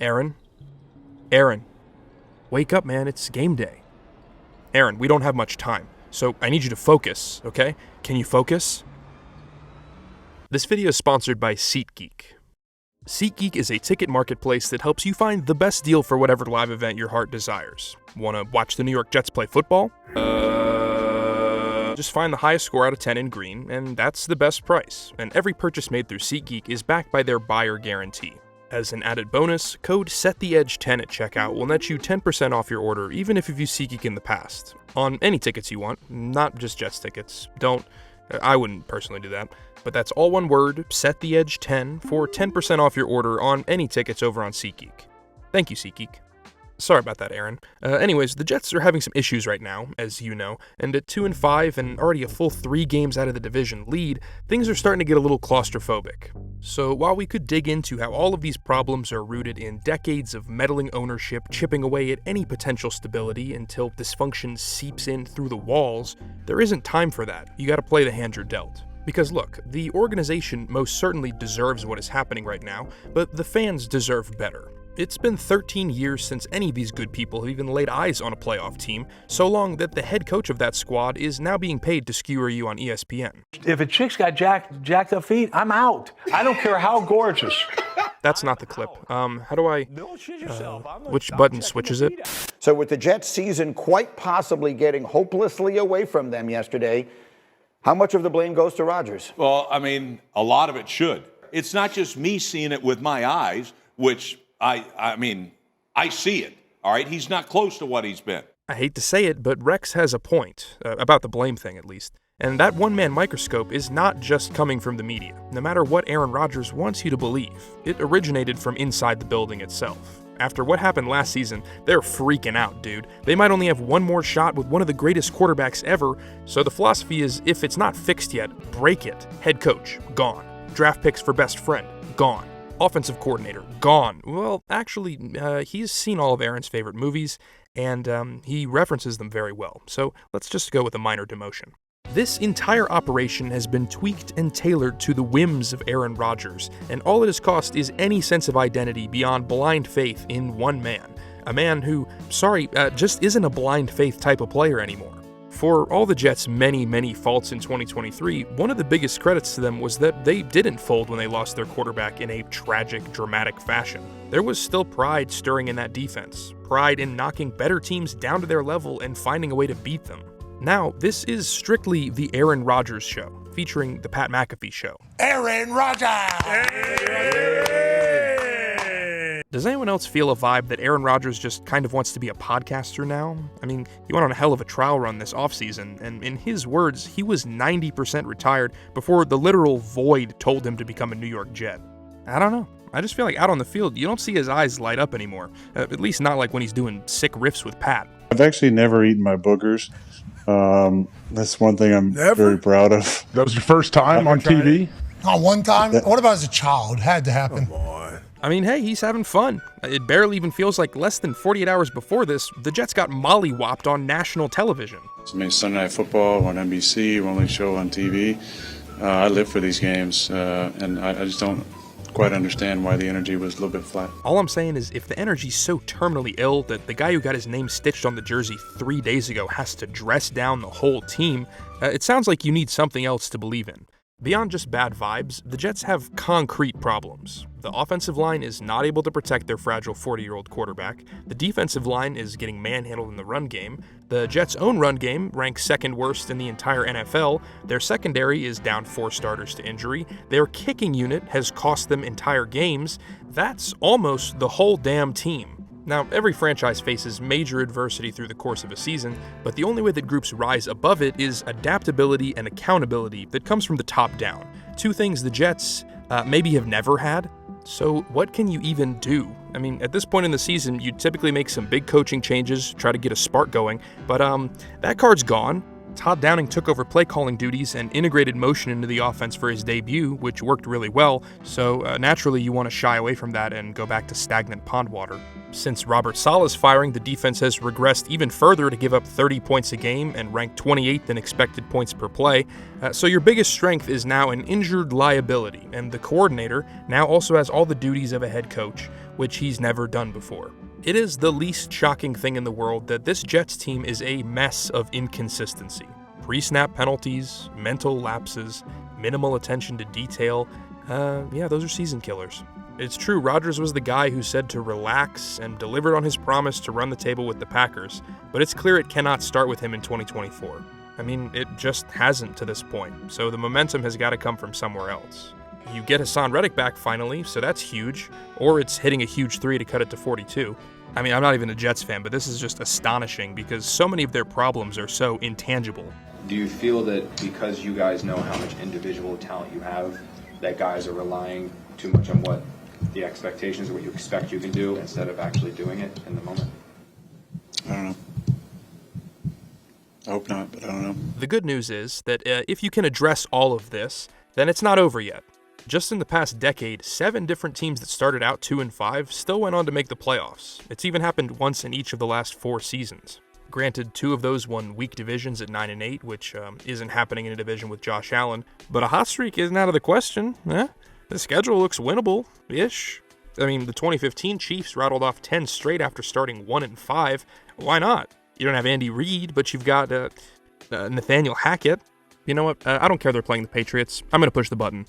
Aaron? Aaron, wake up, man. It's game day. Aaron, we don't have much time, so I need you to focus, okay? Can you focus? This video is sponsored by SeatGeek. SeatGeek is a ticket marketplace that helps you find the best deal for whatever live event your heart desires. Want to watch the New York Jets play football? Just find the highest score out of 10 in green, and that's the best price. And every purchase made through SeatGeek is backed by their buyer guarantee. As an added bonus, code SETTHEEDGE10 at checkout will net you 10% off your order even if you've used SeatGeek in the past. On any tickets you want, not just Jets tickets. I wouldn't personally do that. But that's all one word, SETTHEEDGE10 for 10% off your order on any tickets over on SeatGeek. Thank you, SeatGeek. Sorry about that, Aaron. Anyways, the Jets are having some issues right now, as you know, and at 2-5 and already a full 3 games out of the division lead, things are starting to get a little claustrophobic. So while we could dig into how all of these problems are rooted in decades of meddling ownership chipping away at any potential stability until dysfunction seeps in through the walls, there isn't time for that. You gotta play the hand you're dealt. Because look, the organization most certainly deserves what is happening right now, but the fans deserve better. It's been 13 years since any of these good people have even laid eyes on a playoff team, so long that the head coach of that squad is now being paid to skewer you on ESPN. If a chick's got jacked up feet, I'm out. I don't care how gorgeous. That's not the clip. How do I... which button switches it? So with the Jets season quite possibly getting hopelessly away from them yesterday, how much of the blame goes to Rodgers? Well, I mean, a lot of it should. It's not just me seeing it with my eyes, which I mean, I see it, all right? He's not close to what he's been. I hate to say it, but Rex has a point, about the blame thing at least. And that one-man microscope is not just coming from the media, no matter what Aaron Rodgers wants you to believe. It originated from inside the building itself. After what happened last season, they're freaking out, dude. They might only have one more shot with one of the greatest quarterbacks ever, so the philosophy is, if it's not fixed yet, break it. Head coach, gone. Draft picks for best friend, gone. Offensive coordinator, gone. Well, actually, he's seen all of Aaron's favorite movies, and he references them very well, so let's just go with a minor demotion. This entire operation has been tweaked and tailored to the whims of Aaron Rodgers, and all it has cost is any sense of identity beyond blind faith in one man. A man who, just isn't a blind faith type of player anymore. For all the Jets' many, many faults in 2023, one of the biggest credits to them was that they didn't fold when they lost their quarterback in a tragic, dramatic fashion. There was still pride stirring in that defense, pride in knocking better teams down to their level and finding a way to beat them. Now, this is strictly the Aaron Rodgers Show, featuring the Pat McAfee Show. Aaron Rodgers! Does anyone else feel a vibe that Aaron Rodgers just kind of wants to be a podcaster now? I mean, he went on a hell of a trial run this offseason, and in his words, he was 90% retired before the literal void told him to become a New York Jet. I don't know. I just feel like out on the field, you don't see his eyes light up anymore. At least not like when he's doing sick riffs with Pat. I've actually never eaten my boogers. That's one thing I'm very proud of. That was your first time on TV? Oh, one time? What about as a child? Had to happen. Come on. I mean, hey, he's having fun. It barely even feels like less than 48 hours before this, the Jets got mollywopped on national television. I mean, Sunday Night Football on NBC, only show on TV. I live for these games, and I just don't quite understand why the energy was a little bit flat. All I'm saying is, if the energy's so terminally ill that the guy who got his name stitched on the jersey 3 days ago has to dress down the whole team, it sounds like you need something else to believe in. Beyond just bad vibes, the Jets have concrete problems. The offensive line is not able to protect their fragile 40-year-old quarterback. The defensive line is getting manhandled in the run game. The Jets' own run game ranks second worst in the entire NFL. Their secondary is down 4 starters to injury. Their kicking unit has cost them entire games. That's almost the whole damn team. Now, every franchise faces major adversity through the course of a season, but the only way that groups rise above it is adaptability and accountability that comes from the top down. 2 things the Jets maybe have never had. So what can you even do? I mean, at this point in the season, you typically make some big coaching changes, try to get a spark going, but that card's gone. Todd Downing took over play calling duties and integrated motion into the offense for his debut, which worked really well, so naturally you want to shy away from that and go back to stagnant pond water. Since Robert Saleh's firing, the defense has regressed even further to give up 30 points a game and rank 28th in expected points per play, so your biggest strength is now an injured liability, and the coordinator now also has all the duties of a head coach, which he's never done before. It is the least shocking thing in the world that this Jets team is a mess of inconsistency. Pre-snap penalties, mental lapses, minimal attention to detail. Those are season killers. It's true, Rodgers was the guy who said to relax and delivered on his promise to run the table with the Packers, but it's clear it cannot start with him in 2024. I mean, it just hasn't to this point, so the momentum has got to come from somewhere else. You get Hassan Reddick back finally, so that's huge, or it's hitting a huge 3 to cut it to 42. I mean, I'm not even a Jets fan, but this is just astonishing because so many of their problems are so intangible. Do you feel that because you guys know how much individual talent you have, that guys are relying too much on what the expectations or what you expect you can do instead of actually doing it in the moment? I don't know. I hope not, but I don't know. The good news is that if you can address all of this, then it's not over yet. Just in the past decade, 7 different teams that started out 2-5 still went on to make the playoffs. It's even happened once in each of the last 4 seasons. Granted, 2 of those won weak divisions at 9-8, which isn't happening in a division with Josh Allen, but a hot streak isn't out of the question. The schedule looks winnable-ish. I mean, the 2015 Chiefs rattled off 10 straight after starting 1-5. Why not? You don't have Andy Reid, but you've got Nathaniel Hackett. You know what? I don't care they're playing the Patriots. I'm going to push the button.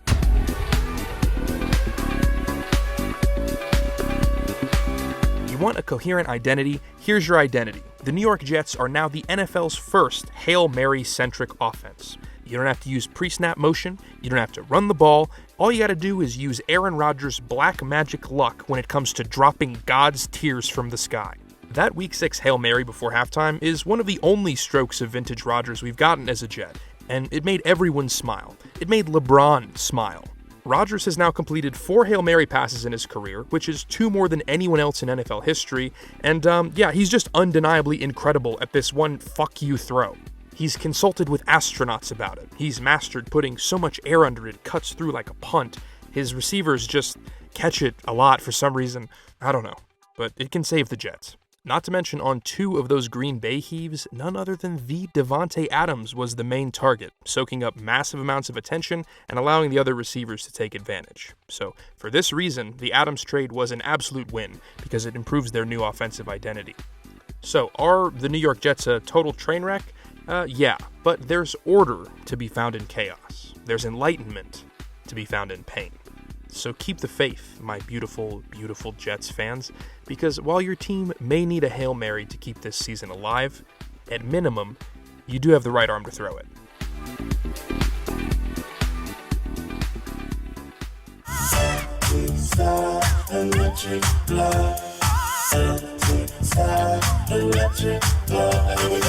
You want a coherent identity? Here's your identity. The New York Jets are now the NFL's first Hail Mary-centric offense. You don't have to use pre-snap motion. You don't have to run the ball. All you got to do is use Aaron Rodgers' black magic luck when it comes to dropping God's tears from the sky. That Week 6 Hail Mary before halftime is one of the only strokes of vintage Rodgers we've gotten as a Jet, and it made everyone smile. It made LeBron smile. Rodgers has now completed 4 Hail Mary passes in his career, which is 2 more than anyone else in NFL history, and he's just undeniably incredible at this one fuck you throw. He's consulted with astronauts about it. He's mastered putting so much air under it cuts through like a punt. His receivers just catch it a lot for some reason. I don't know, but it can save the Jets. Not to mention on 2 of those Green Bay heaves, none other than the Devontae Adams was the main target, soaking up massive amounts of attention and allowing the other receivers to take advantage. So, for this reason, the Adams trade was an absolute win because it improves their new offensive identity. So, are the New York Jets a total train wreck? Yeah, but there's order to be found in chaos. There's enlightenment to be found in pain. So keep the faith, my beautiful, beautiful Jets fans, because while your team may need a Hail Mary to keep this season alive, at minimum, you do have the right arm to throw it. Electric blood.